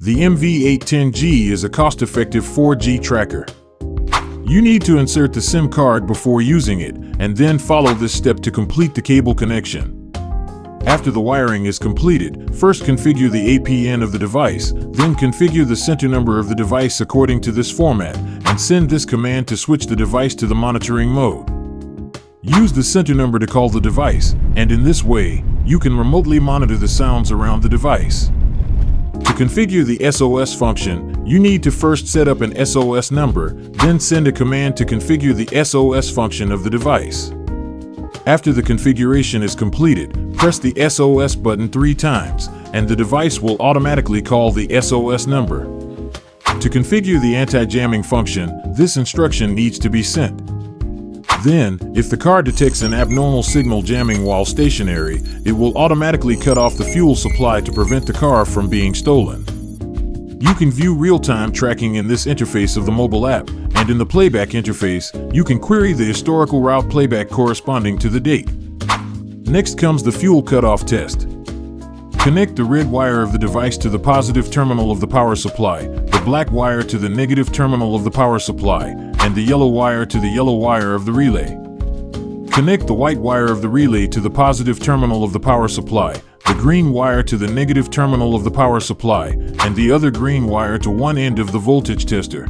The MV810G is a cost-effective 4G tracker. You need to insert the SIM card before using it, and then follow this step to complete the cable connection. After the wiring is completed, first configure the APN of the device, then configure the center number of the device according to this format, and send this command to switch the device to the monitoring mode. Use the center number to call the device, and in this way, you can remotely monitor the sounds around the device. To configure the SOS function, you need to first set up an SOS number, then send a command to configure the SOS function of the device. After the configuration is completed, press the SOS button 3 times, and the device will automatically call the SOS number. To configure the anti-jamming function, this instruction needs to be sent. Then, if the car detects an abnormal signal jamming while stationary, it will automatically cut off the fuel supply to prevent the car from being stolen. You can view real-time tracking in this interface of the mobile app, and in the playback interface, you can query the historical route playback corresponding to the date. Next comes the fuel cutoff test. Connect the red wire of the device to the positive terminal of the power supply, the black wire to the negative terminal of the power supply, and the yellow wire to the yellow wire of the relay. Connect the white wire of the relay to the positive terminal of the power supply, the green wire to the negative terminal of the power supply, and the other green wire to one end of the voltage tester.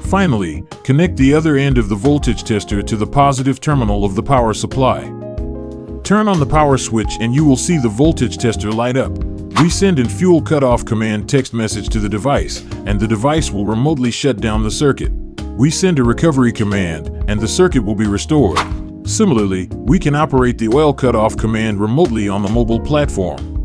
Finally, connect the other end of the voltage tester to the positive terminal of the power supply. Turn on the power switch and you will see the voltage tester light up. We send in fuel cutoff command text message to the device, and the device will remotely shut down the circuit. We send a recovery command, and the circuit will be restored. Similarly, we can operate the oil cutoff command remotely on the mobile platform.